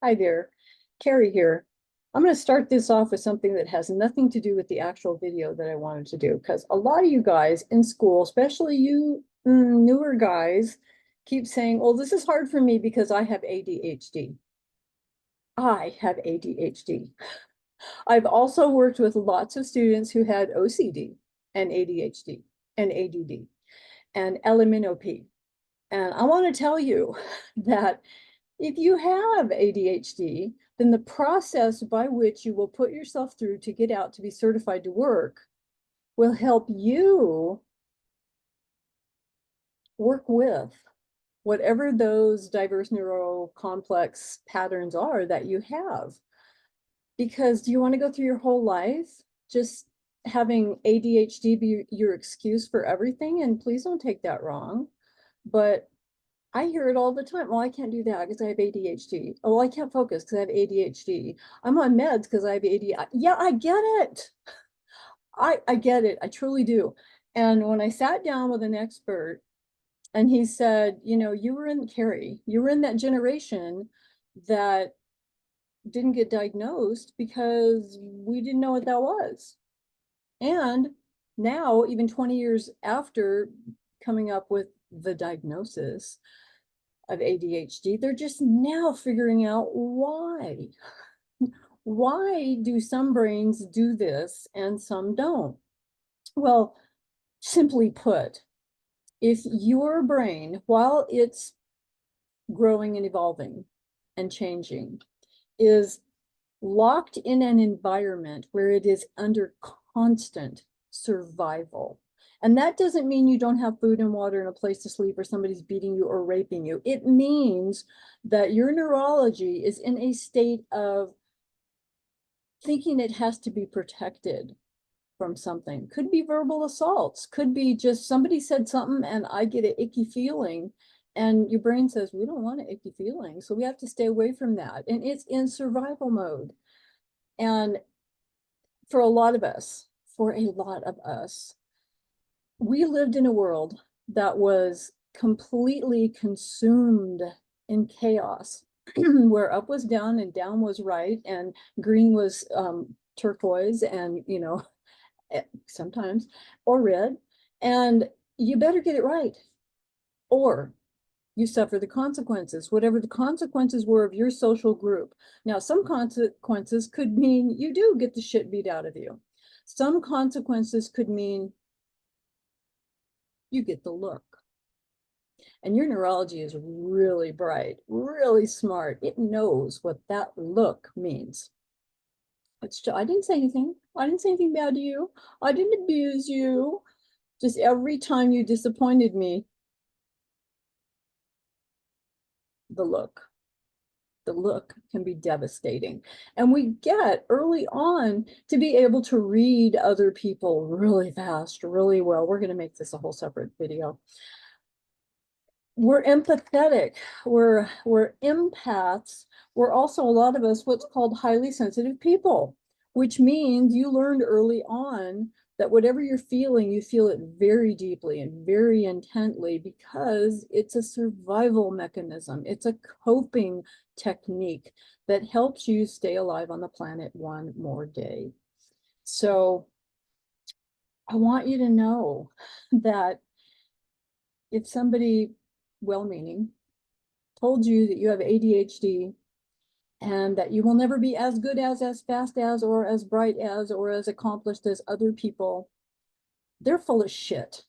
Hi there, Carrie here. I'm going to start this off with something that has nothing to do with the actual video that I wanted to do, because a lot of you guys in school, especially you newer guys, keep saying, "Oh, this is hard for me because I have ADHD." I have ADHD. I've also worked with lots of students who had OCD and ADHD and ADD and LMNOP. And I want to tell you that if you have ADHD, then the process by which you will put yourself through to get out to be certified to work will help you work with whatever those diverse neurocomplex patterns are that you have. Because do you want to go through your whole life just having ADHD be your excuse for everything? And please don't take that wrong, but I hear it all the time. Well, I can't do that because I have ADHD. Oh, well, I can't focus because I have ADHD. I'm on meds because I have ADHD. Yeah, I get it. I get it. I truly do. And when I sat down with an expert and he said, you know, you were in Carrie, you were in that generation that didn't get diagnosed because we didn't know what that was. And now, even 20 years after coming up with the diagnosis of ADHD, they're just now figuring out why. Why do some brains do this and some don't? Well, simply put, if your brain, while it's growing and evolving and changing, is locked in an environment where it is under constant survival. And that doesn't mean you don't have food and water and a place to sleep or somebody's beating you or raping you. It means that your neurology is in a state of thinking it has to be protected from something. Could be verbal assaults, could be just somebody said something and I get an icky feeling. And your brain says, we don't want an icky feeling. So we have to stay away from that. And it's in survival mode. And for a lot of us, we lived in a world that was completely consumed in chaos, where up was down and down was right, and green was turquoise, and sometimes, or red. And you better get it right, or you suffer the consequences, whatever the consequences were of your social group. Now, some consequences could mean you do get the shit beat out of you. Some consequences could mean you get the look. And your neurology is really bright, really smart. It knows what that look means. I didn't say anything. I didn't say anything bad to you. I didn't abuse you. Just every time you disappointed me, the look. The look can be devastating. And we get early on to be able to read other people really fast, really well. We're going to make this a whole separate video. We're empathetic, we're empaths. We're also, a lot of us, what's called highly sensitive people, which means you learned early on that whatever you're feeling, you feel it very deeply and very intently because it's a survival mechanism. It's a coping technique that helps you stay alive on the planet one more day. So I want you to know that if somebody well-meaning told you that you have ADHD and that you will never be as good as fast as, or as bright as, or as accomplished as other people, they're full of shit.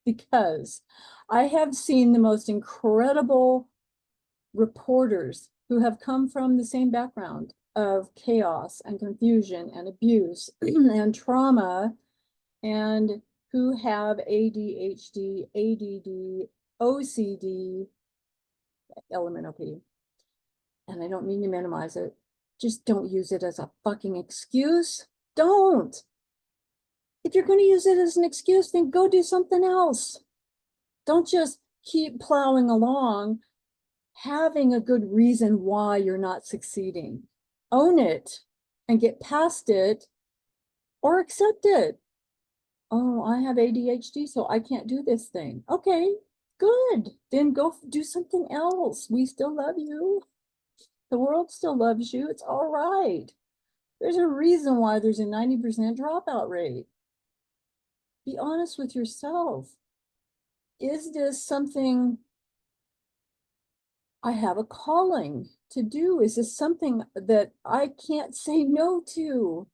Because I have seen the most incredible reporters who have come from the same background of chaos and confusion and abuse and trauma, and who have ADHD, ADD, OCD, LMNOP. And I don't mean to minimize it. Just don't use it as a fucking excuse. Don't. If you're going to use it as an excuse, then go do something else. Don't just keep plowing along, having a good reason why you're not succeeding. Own it and get past it, or accept it. Oh, I have ADHD, so I can't do this thing. Okay, good. Then go do something else. We still love you. The world still loves you. It's all right. There's a reason why there's a 90% dropout rate. Be honest with yourself. Is this something I have a calling to do? Is this something that I can't say no to?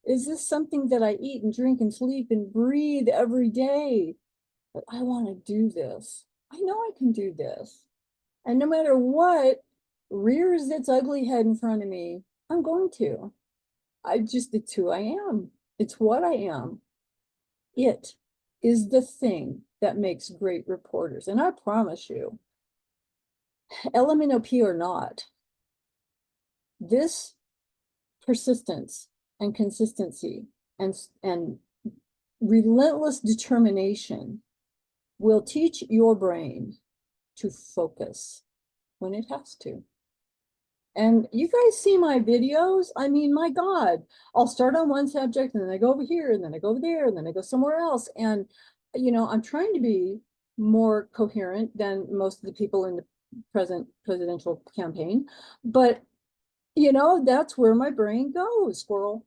Is this something that I eat and drink and sleep and breathe every day? But I want to do this. I know I can do this. And no matter what rears its ugly head in front of me, I'm going to. It's who I am. It's what I am. It is the thing that makes great reporters. And I promise you, LMNOP or not, this persistence and consistency and relentless determination will teach your brain to focus when it has to. And you guys see my videos? I mean, my God, I'll start on one subject and then I go over here and then I go over there and then I go somewhere else. And, you know, I'm trying to be more coherent than most of the people in the present presidential campaign. But, you know, that's where my brain goes, squirrel,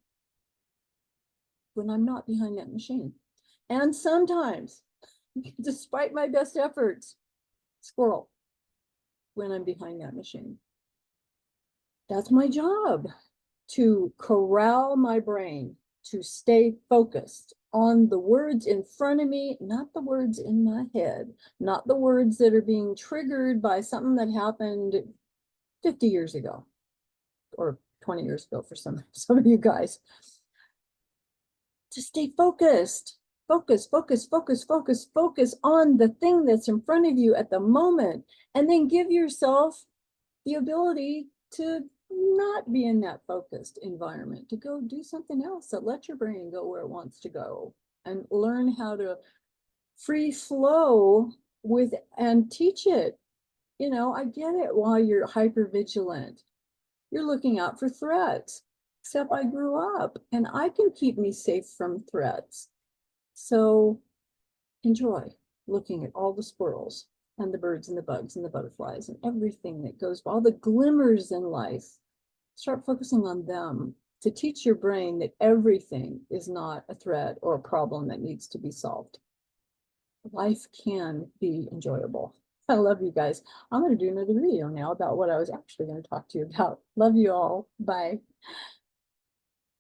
when I'm not behind that machine. And sometimes, despite my best efforts, squirrel, when I'm behind that machine. That's my job, to corral my brain, to stay focused on the words in front of me, not the words in my head, not the words that are being triggered by something that happened 50 years ago or 20 years ago for some of you guys. To stay focused, focus on the thing that's in front of you at the moment, and then give yourself the ability to not be in that focused environment, to go do something else, that let your brain go where it wants to go, and learn how to free flow with and teach it. You know, I get it. While you're hyper vigilant, you're looking out for threats, except I grew up and I can keep me safe from threats. So enjoy looking at all the squirrels and the birds and the bugs and the butterflies and everything that goes, all the glimmers in life. Start focusing on them to teach your brain that everything is not a threat or a problem that needs to be solved. Life can be enjoyable. I love you guys. I'm going to do another video now about what I was actually going to talk to you about. Love you all. Bye.